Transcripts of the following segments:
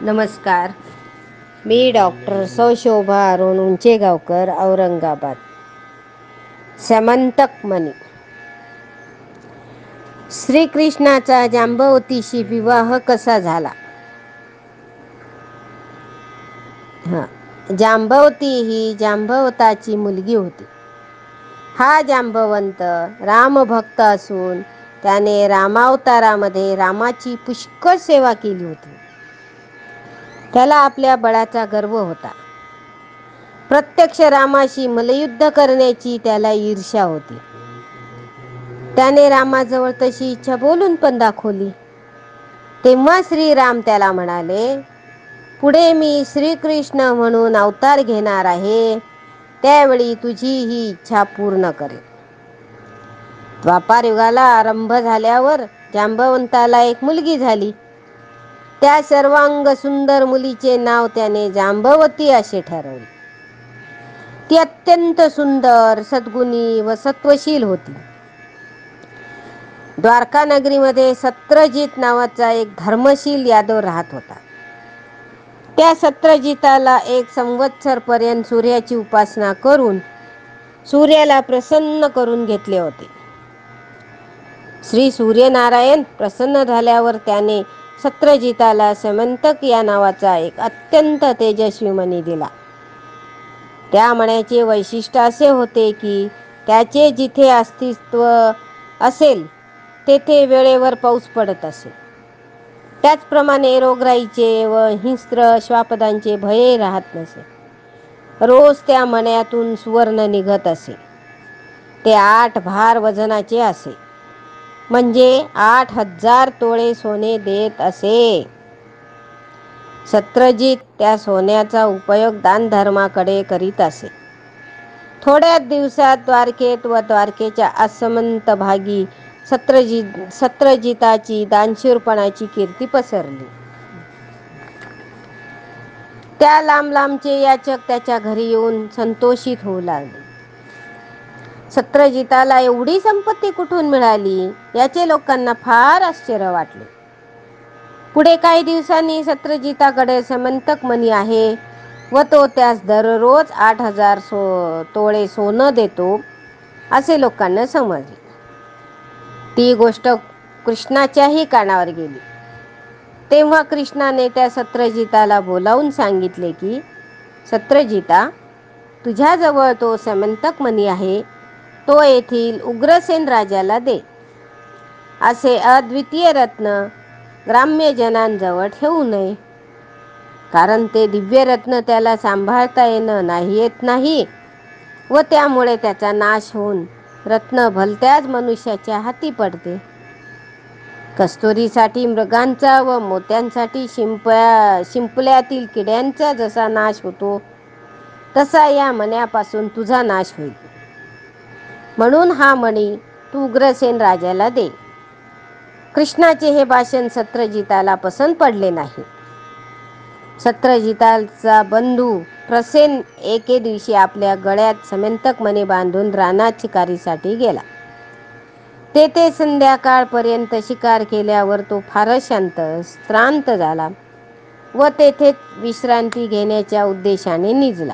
नमस्कार. मी डॉक्टर सौशोभा अरुण उंचेगावकर, औरंगाबाद. समंतक मणी. श्रीकृष्णाचा जांबवतीशी विवाह कसा झाला? जांबवती ही जांबवताची मुलगी होती. हा जांबवंत रामभक्त असून त्याने रामावतारामध्ये रामाची पुष्कळ सेवा केली होती. त्याला आपल्या बळाचा गर्व होता. प्रत्यक्ष रामाशी मल्लयुद्ध करण्याची त्याला ईर्ष्या होती. त्याने रामाजवळ तशी इच्छा बोलून पण दाखवली. तेव्हा श्रीराम त्याला म्हणाले, पुढे मी श्रीकृष्ण म्हणून अवतार घेणार आहे, त्यावेळी तुझी ही इच्छा पूर्ण करेन. द्वापार युगाला आरंभ झाल्यावर जांबवंताला एक मुलगी झाली. त्या सर्वांग सुंदर मुलीचे नाव त्याने जांबवती असे ठरवले. ती अत्यंत सुंदर, सद्गुणी व सत्वशील होती. द्वारका नगरीमध्ये सत्रजित नावाचा एक धर्मशील यादव राहत होता. त्या सत्रजिताला 1 संवत्सर पर्यंत सूर्याची उपासना करून सूर्याला प्रसन्न करून घेतले होते. श्री सूर्यनारायण प्रसन्न झाल्यावर त्याने सत्रजिताला समंतक या नावाचा एक अत्यंत तेजस्वी मणी दिला. त्या मण्याचे वैशिष्ट्य असे होते की त्याचे जिथे अस्तित्व असेल तेथे वेळेवर पाऊस पडत असे. त्याचप्रमाणे रोगराईचे व हिंस्त्र श्वापदांचे भय राहत नसे. रोज त्या मण्यातून सुवर्ण निघत असे. ते 8 भार वजनाचे असे, म्हणजे 8000 तोळे सोने देत असे. सत्रजित त्या सोन्याचा उपयोग दानधर्माकडे करीत असे. थोड्याच दिवसात द्वारकेत व द्वारकेच्या आसमंत भागी सत्रजिताची दानशूरपणाची कीर्ती पसरली. त्या लांब लांबचे याचक त्याच्या घरी येऊन संतोषित होऊ लागले. सत्रजिताला एवढी संपत्ती कुठून मिळाली याचे लोकांना फार आश्चर्य वाटले. पुढे काही दिवसांनी सत्रजिताकडे समंतक मणी आहे व तो त्यास दररोज 8000 तोळे सोनं देतो असे लोकांना समजले. ती गोष्ट कृष्णाच्याही कानावर गेली. तेव्हा कृष्णाने त्या सत्रजिताला बोलावून सांगितले की, सत्रजिता, तुझ्याजवळ तो समंतक मणी आहे, तो येथील उग्रसेन राजाला दे. असे अद्वितीय रत्न ग्राम्यजनांजवळ ठेवू नये, कारण ते दिव्य रत्न त्याला सांभाळता येत नाही व त्यामुळे त्याचा नाश होऊन रत्न भलत्याच मनुष्याच्या हाती पडते. कस्तुरीसाठी मृगांचा व मोत्यांसाठी शिंपल्यातील किड्यांचा जसा नाश होतो, तसा या मण्यापासून तुझा नाश होईल. म्हणून हा मणी तू उग्रसेन राजाला दे. कृष्णाचे हे भाषण सत्रजिताला पसंत पडले नाही. सत्रजिताचा बंधू प्रसेन एके दिवशी आपल्या गळ्यात समंतक मणी बांधून रानात शिकारीसाठी गेला. तेथे संध्याकाळपर्यंत शिकार केल्यावर तो फारच श्रांत झाला व तेथे विश्रांती घेण्याच्या उद्देशाने निजला.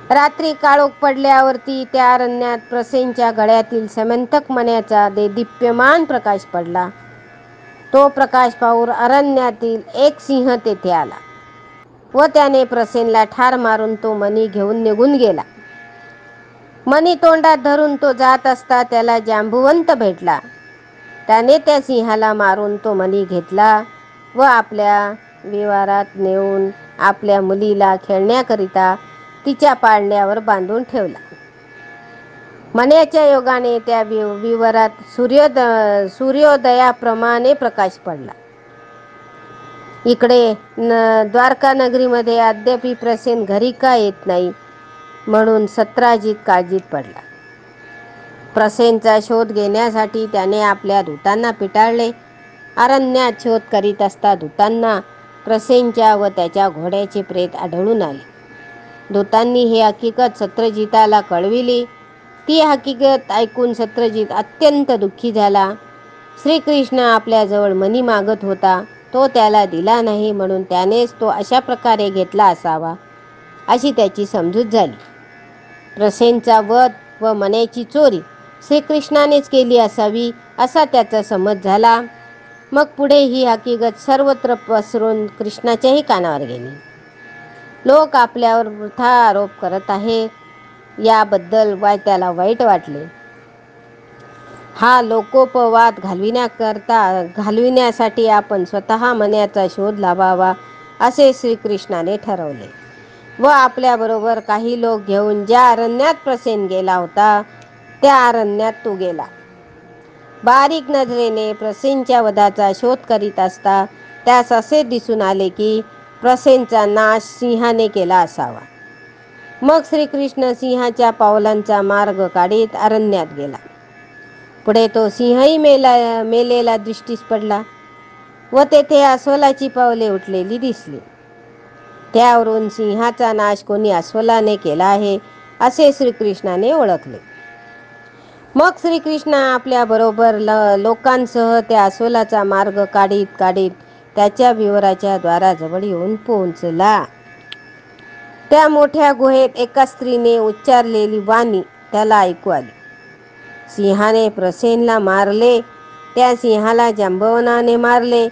रात्री काळोख पडल्यावरती त्या अरण्यात प्रसेनच्या गळ्यातील समंतक मण्याचा देदीप्यमान प्रकाश पडला. तो प्रकाश पाहून अरण्यातील एक सिंह तेथे आला व त्याने प्रसेनला ठार मारून तो मणी घेऊन निघून गेला. मणी तोंडात धरून तो जात असता त्याला जांबुवंत भेटला. त्याने त्या सिंहाला मारून तो मणी घेतला व आपल्या विवारात नेऊन आपल्या मुलीला खेळण्याकरिता तिच्या पाळण्यावर बांधून ठेवला. मण्याच्या योगाने त्या विवरात सूर्योदयाप्रमाणे प्रकाश पडला. इकडे द्वारका नगरीमध्ये अद्याप प्रसेन घरी का येत नाही म्हणून सत्रजित काळजीत पडला. प्रसेनचा शोध घेण्यासाठी त्याने आपल्या दूतांना पिटाळले. अरण्यात शोध करीत असता दूतांना प्रसेनच्या व त्याच्या घोड्याचे प्रेत आढळून आले. दूतांनी ही हकीकत सत्रजिताला कळविली. ती हकीकत ऐकून सत्रजित अत्यंत दुःखी झाला. श्रीकृष्ण आपल्याजवळ मणी मागत होता तो त्याला दिला नाही म्हणून त्यानेच तो अशा प्रकारे घेतला असावा, अशी त्याची समजूत झाली. प्रसेनचा वध व मण्याची चोरी श्रीकृष्णानेच केली असावी असा त्याचा समज झाला. मग पुढे ही हकीकत सर्वत्र पसरून कृष्णाच्याही कानावर गेली. लोक आपल्यावर वृथा आरोप करत आहेत, याबद्दल त्याला वाईट वाटले. हा लोकोपवाद घालविण्यासाठी आपण स्वतः मण्याचा शोध लावावा असे श्रीकृष्णाने ठरवले व आपल्याबरोबर काही लोक घेऊन ज्या अरण्यात प्रसेन गेला होता त्या अरण्यात तो गेला. बारीक नजरेने प्रसेनच्या वधाचा शोध करीत असता त्यास असे दिसून आले की प्रसेनचा नाश सिंहाने केला असावा. मग श्रीकृष्ण सिंहाच्या पावलांचा मार्ग काढीत अरण्यात गेला. पुढे तो सिंहही मेलेला दृष्टीस पडला व तेथे अस्वलाची पावले उठलेली दिसली. त्यावरून सिंहाचा नाश कोणी अस्वलाने केला आहे असे श्रीकृष्णाने ओळखले. मग श्रीकृष्ण आपल्या बरोबर लोकांसह त्या अस्वलाचा मार्ग काढीत त्याच्या विवराच्या द्वाराजवळ येऊन पोहोचला. त्या मोठ्या गुहेत एका स्त्रीने उच्चारलेली वाणी त्याला ऐकू आली. सिंहाने प्रसेनला मारले, त्या सिंहाला जांबवनाने मारले.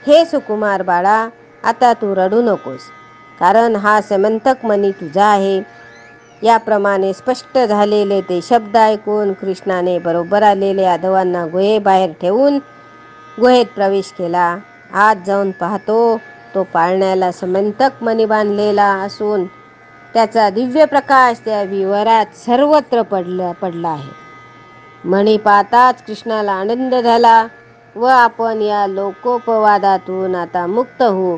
हे सुकुमार बाळा, आता तू रडू नकोस, कारण हा समंतक मणी तुझा आहे. याप्रमाणे स्पष्ट झालेले ते शब्द ऐकून कृष्णाने बरोबर आलेल्या यादवांना गुहेबाहेर ठेवून गुहेत प्रवेश केला. आत जाऊन पाहतो तो पाळण्याला समंतक मणी बांधलेला असून त्याचा दिव्य प्रकाश त्या विवरात सर्वत्र पडला आहे. मणी पाहताच कृष्णाला आनंद झाला व आपण या लोकोपवादातून आता मुक्त होऊ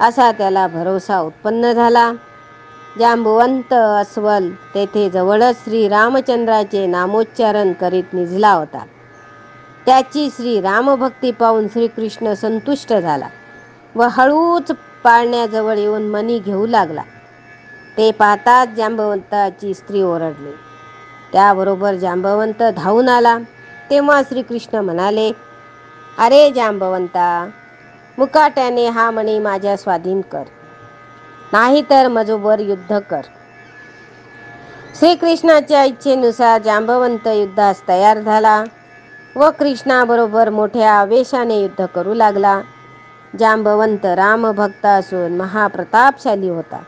असा त्याला भरोसा उत्पन्न झाला. जांबुवंत अस्वल तेथे जवळच श्रीरामचंद्राचे नामोच्चारण करीत निजला होता. त्याची श्रीरामभक्ती पाहून श्रीकृष्ण संतुष्ट झाला व हळूच पाळण्याजवळ येऊन मणी घेऊ लागला. ते पाहताच जांबवंताची स्त्री ओरडली. त्याबरोबर जांबवंत धावून आला. तेव्हा श्रीकृष्ण म्हणाले, अरे जांबवंता, मुकाट्याने हा मणी माझ्या स्वाधीन कर, नाहीतर माझ्याबरोबर युद्ध कर. श्रीकृष्णाच्या इच्छेनुसार जांबवंत युद्धास तयार झाला व कृष्णाबरोबर मोठ्या आवेशाने युद्ध करू लागला. जांबवंत रामभक्त असून महाप्रतापशाली होता.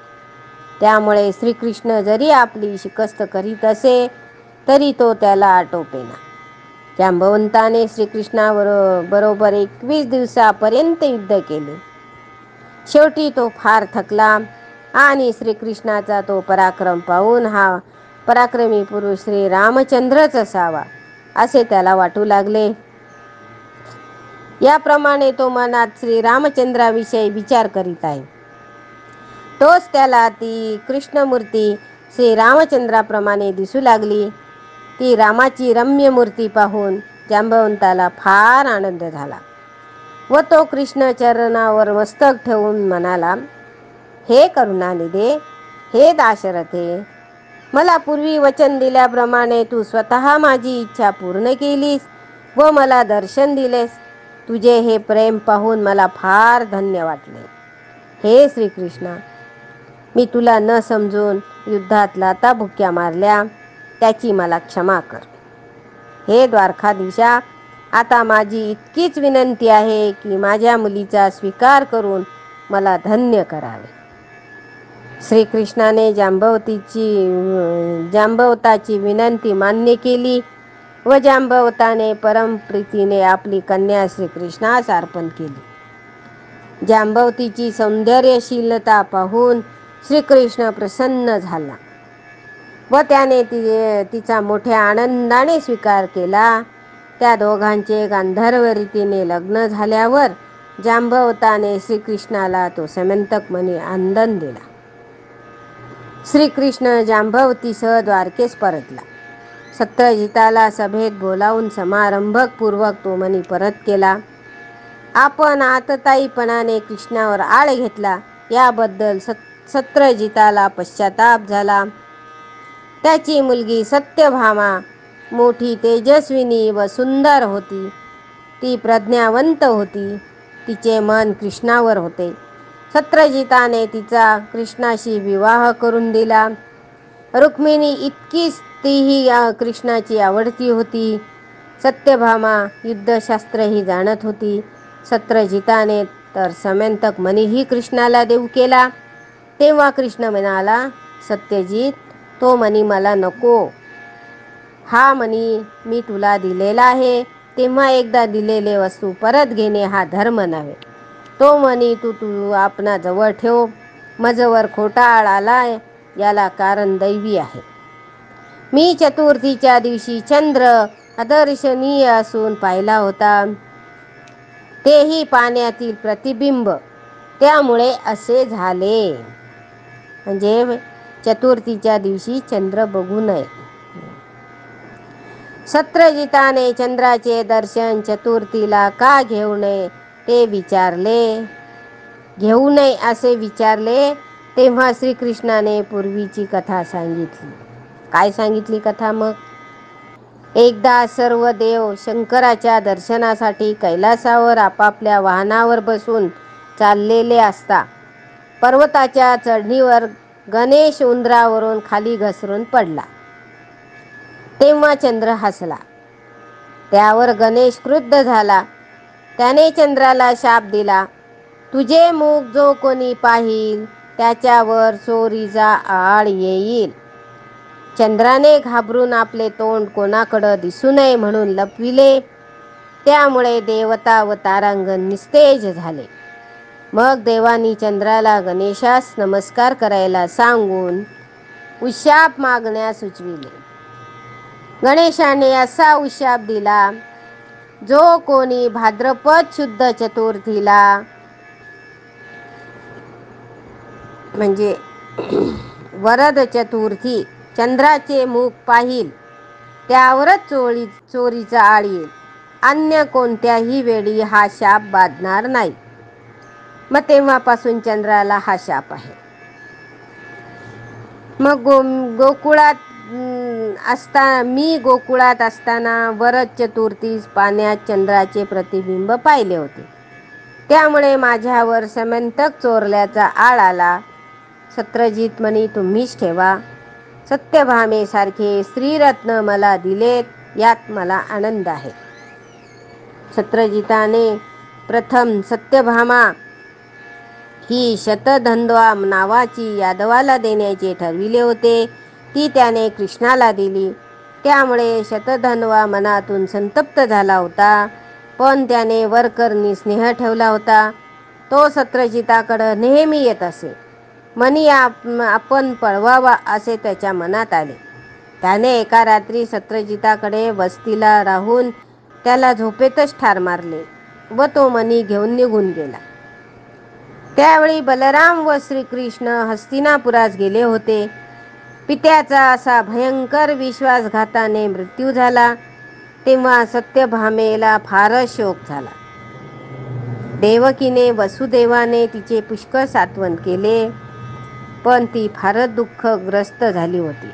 त्यामुळे श्रीकृष्ण जरी आपली शिकस्त करीत असे तरी तो त्याला आटोपेना. जांबवंताने श्रीकृष्णाबरोबर 21 दिवसापर्यंत युद्ध केले. शेवटी तो फार थकला आणि श्रीकृष्णाचा तो पराक्रम पाहून हा पराक्रमी पुरुष श्रीरामचंद्रच असावा असे त्याला वाटू लागले. याप्रमाणे तो मनात श्रीरामचंद्राविषयी विचार करीत आहे. तोच त्याला ती कृष्णमूर्ती श्रीरामचंद्राप्रमाणे दिसू लागली. ती रामाची रम्य मूर्ती पाहून जांबवंताला फार आनंद झाला व तो कृष्ण चरणावर मस्तक ठेवून म्हणाला, हे करुणानिधे, हे दाशरथे, मला पूर्वी वचन दिल्याप्रमाणे तू स्वतः माझी इच्छा पूर्ण केलीस व मला दर्शन दिलेस. तुझे हे प्रेम पाहून मला फार धन्य वाटले. हे श्रीकृष्णा, मी तुला न समजून युद्धात लाथा बुक्क्या मारल्या, त्याची मला क्षमा कर. हे द्वारकाधीशा, आता माझी इतकीच विनंती आहे की माझ्या मुलीचा स्वीकार करून मला धन्य करावे. श्रीकृष्णाने जांबवताची विनंती मान्य केली व जांबवताने परमप्रीतीने आपली कन्या श्रीकृष्णास अर्पण केली. जांबवतीची सौंदर्यशीलता पाहून श्रीकृष्ण प्रसन्न झाला व त्याने तिचा मोठ्या आनंदाने स्वीकार केला. त्या दोघांचे गांधर्व रीतीने लग्न झाल्यावर जांबवताने श्रीकृष्णाला तो समंतक मणी आनंद दिला. श्रीकृष्ण जांबवतीसह द्वारकेस परतला. सत्यजिताला सभेत बोलावून समारंभपूर्वक तो मणी परत केला. आपण आतताईपणाने कृष्णावर आळ घेतला याबद्दल सत्यजिताला पश्चाताप झाला. त्याची मुलगी सत्यभामा मोठी तेजस्विनी व सुंदर होती. ती प्रज्ञावंत होती. तिचे मन कृष्णावर होते. सत्यजिताने तिचा कृष्णाशी विवाह करून दिला. रुक्मिणी इतकीच तीही कृष्णाची आवडती होती. सत्यभामा युद्धशास्त्रही जाणत होती. सत्यजिताने तर समंतक मणीही कृष्णाला देऊ केला. तेव्हा कृष्ण म्हणाला, सत्यजित, तो मणी मला नको. हा मणी मी तुला दिलेला आहे. तेव्हा एकदा दिलेले वस्तू परत घेणे हा धर्म नव्हे. तो मणी तू आपणा जवळ ठेव. मजवर खोटा आळ आलाय याला कारण दैवी आहे. मी चतुर्थीच्या दिवशी चंद्र अदर्शनीय असून पाहिला होता. तेही पाण्यातील प्रतिबिंब. त्यामुळे असे झाले. म्हणजे चतुर्थीच्या दिवशी चंद्र बघू नये. सत्यजिताने चंद्राचे दर्शन चतुर्थीला का घेऊ नये ते विचारले. घेऊ नये असे विचारले तेव्हा श्रीकृष्णाने पूर्वीची कथा सांगितली. काय सांगितली कथा मग? एकदा सर्व देव शंकराच्या दर्शनासाठी कैलासावर आपापल्या वाहनावर बसून चाललेले असता पर्वताच्या चढणीवर गणेश उंदरावरून खाली घसरून पडला. तेव्हा चंद्र हसला. त्यावर गणेश क्रुद्ध झाला. त्याने चंद्राला शाप दिला, तुझे मुख जो कोणी पाहिल त्याच्यावर चोरीचा आळ येईल. चंद्राने घाबरून आपले तोंड कोणाकडं दिसू नये म्हणून लपविले. त्यामुळे देवता व तारांगण निस्तेज झाले. मग देवानी चंद्राला गणेशास नमस्कार करायला सांगून उशाप मागण्यास सुचविले. गणेशाने असा उशाप दिला, जो कोणी भाद्रपद शुद्ध चतुर्थीला म्हणजे वरद चतुर्थी चंद्राचे मुख पाहिल त्यावरच चोरीचा आळ येईल. अन्य कोणत्याही वेळी हा शाप बाधणार नाही. मग तेव्हापासून चंद्राला हा शाप आहे. मग गोकुळात असताना वरद चतुर्थीस पाण्यात चंद्राचे प्रतिबिंब पाहिले होते. त्यामुळे माझ्यावर समंतक चोरल्याचा आळ आला. सत्यजित मणी तुम्हीच ठेवा. सत्यभामेसारखे स्त्रीरत्न मला दिलेत यात मला आनंद आहे. सत्यजिताने प्रथम सत्यभामा ही शतधन्वा नावाची यादवाला देण्याचे ठरविले होते. ती त्याने कृष्णाला दिली. त्यामुळे शतधन्वा मनातून संतप्त झाला होता. पण त्याने वरकरणी स्नेह ठेवला होता. तो सत्यजिताकडे नेहमी येत असे. मणी आपण पळवावा असे त्याच्या मनात आले. त्याने एका रात्री सत्यजिताकडे वस्तीला राहून त्याला झोपेतच ठार मारले व तो मणी घेऊन निघून गेला. त्यावेळी बलराम व श्रीकृष्ण हस्तिनापुरास गेले होते. पित्याचा असा भयंकर विश्वासघाताने मृत्यू झाला. तेव्हा सत्यभामेला फारच शोक झाला. देवकीने वसुदेवाने तिचे पुष्कळ सांत्वन केले, पण ती फारच दुःखग्रस्त झाली होती.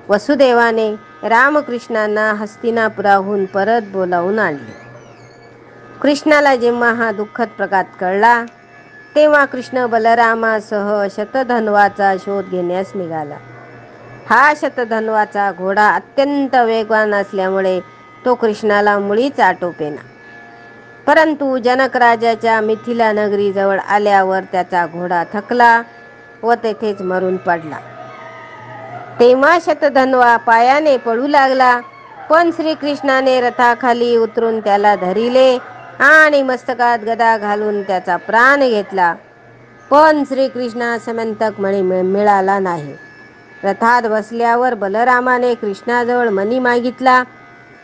वसुदेवाने रामकृष्णांना हस्तिनापुराहून परत बोलावून आणले. कृष्णाला जेव्हा हा दुःखद प्रकार कळला तेव्हा कृष्ण बलरामासह शतधन्वाचा शोध घेण्यास निघाला. हा शतधन्वाचा घोडा अत्यंत वेगवान असल्यामुळे तो कृष्णाला मुळीच आटोपेना. परंतु जनक राजाच्या मिथिला नगरीजवळ आल्यावर त्याचा घोडा थकला व तेथेच मरून पडला. तेव्हा शतधन्वा पायाने पळू लागला, पण श्रीकृष्णाने रथाखाली उतरून त्याला धरिले आणि मस्तकात गदा घालून त्याचा प्राण घेतला. पण श्रीकृष्णा समंतक मणी मिळाला नाही. रथात बसल्यावर बलरामाने कृष्णाजवळ मणी मागितला.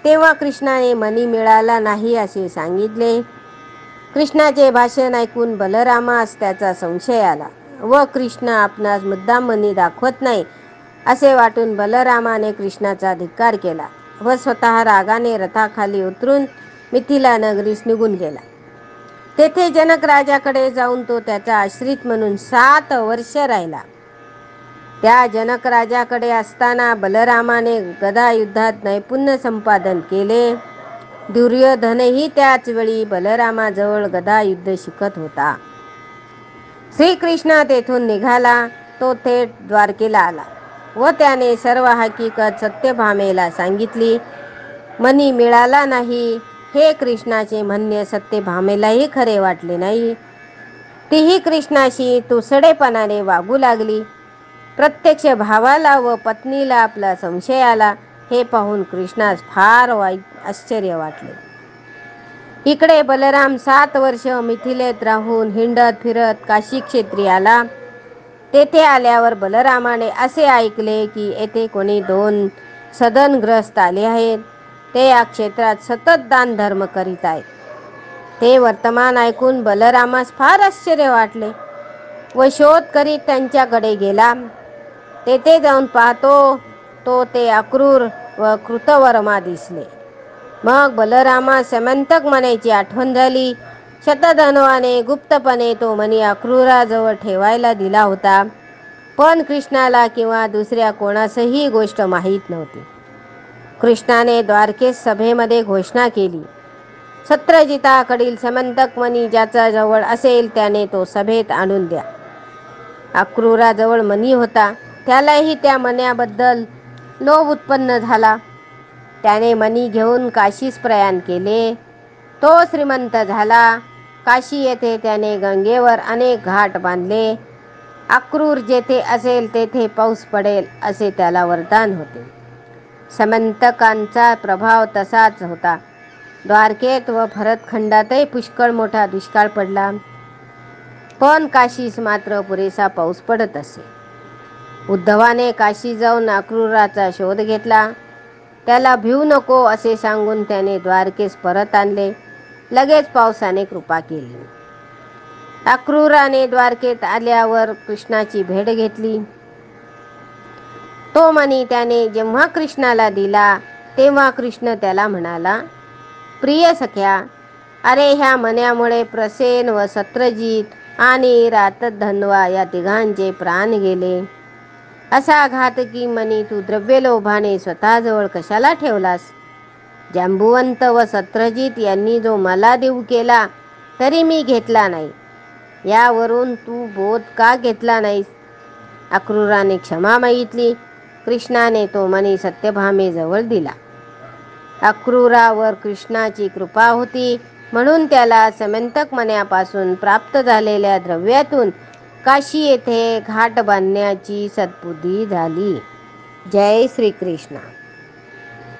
तेव्हा कृष्णाने मणी मिळाला नाही असे सांगितले. कृष्णाचे भाषण ऐकून बलरामास त्याचा संशय आला व कृष्ण आपणास मुद्दाम मणी दाखवत नाही असे वाटून बलरामाने कृष्णाचा धिक्कार केला व स्वतः रागाने रथाखाली उतरून मिथिला नगरीस निघून गेला. तेथे जनक राजाकडे जाऊन तो त्याचा आश्रित म्हणून 7 वर्ष राहिला. त्या जनक राजाकडे असताना बलरामाने गदा युद्धात नैपुण्य संपादन केले. दुर्योधनही त्याच वेळी बलरामाजवळ गदा युद्ध शिकत होता. श्रीकृष्ण तेथून निघाला. तो थेट द्वारकेला आला व त्याने सर्व हकीकत सत्यभामेला सांगितली. मणी मिळाला नाही हे कृष्णाचे म्हणणे सत्यभामेलाही खरे वाटले नाही. तीही कृष्णाशी तुसडेपणाने वागू लागली. प्रत्यक्ष भावाला व पत्नीला आपला संशय आला हे पाहून कृष्णास फार वाईट आश्चर्य वाटले. इकडे बलराम 7 वर्ष मिथिलेत राहून हिंडत फिरत काशी क्षेत्री आला. तेथे आल्यावर बलरामाने असे ऐकले की येथे कोणी 2 सदनग्रस्त आले आहेत. ते या क्षेत्रात सतत दान धर्म करीत आहेत. ते वर्तमान ऐकून बलरामास फार आश्चर्य वाटले व शोध करीत त्यांच्याकडे गेला. तेथे जाऊन पाहतो तो ते अक्रूर व कृतवर्मा दिसले. मग बलरामास समंतक मणीची आठवण झाली. शतधन्वाने गुप्तपणे तो मणी अक्रूराजवळ ठेवायला दिला होता. पण कृष्णाला किंवा दुसऱ्या कोणासही गोष्ट माहीत नव्हती. कृष्णाने द्वारकेस सभेमध्ये घोषणा केली, सत्रजिताकडील समंतक मणी ज्याचा जवळ असेल त्याने तो सभेत आणून द्या. अक्रूराजवळ मणी होता. त्यालाही त्या मण्याबद्दल लोभ उत्पन्न झाला. त्याने मणी घेऊन काशीस प्रयाण केले. तो श्रीमंत झाला. काशी येथे त्याने गंगेवर अनेक घाट बांधले. अक्रूर जेथे असेल तेथे पाऊस पडेल असे त्याला वरदान होते. समंतकांचा प्रभाव तसाच होता. द्वारकेत व भरतखंडातही पुष्कळ मोठा दुष्काळ पडला. पण काशीस मात्र पुरेसा पाऊस पडत असे. उद्धवाने काशी जाऊन अक्रूराचा शोध घेतला. त्याला भिवू नको असे सांगून त्याने द्वारकेस परत आणले. लगेच पावसाने कृपा केली. अक्रूराने द्वारकेत आल्यावर कृष्णाची भेट घेतली. तो मणी त्याने जेव्हा कृष्णाला दिला तेव्हा कृष्ण त्याला म्हणाला, प्रिय सख्या, अरे ह्या मण्यामुळे प्रसेन व सत्रजित आणि रातधन्वा या तिघांचे प्राण गेले. असा घातकी मणी तू द्रव्यलोभाने स्वतःजवळ कशाला ठेवलास? जांबुवंत व सत्रजित यांनी जो मला देऊ केला तरी मी घेतला नाही. यावरून तू बोध का घेतला नाहीस? अक्रूराने क्षमा मागितली. कृष्णाने तो मणी सत्यभामेजवळ दिला. अक्रूरावर कृष्णाची कृपा होती म्हणून त्याला समंतक मण्यापासून प्राप्त झालेल्या द्रव्यातून काशी येथे घाट बांधण्याची सद्बुद्धी झाली. जय श्रीकृष्ण.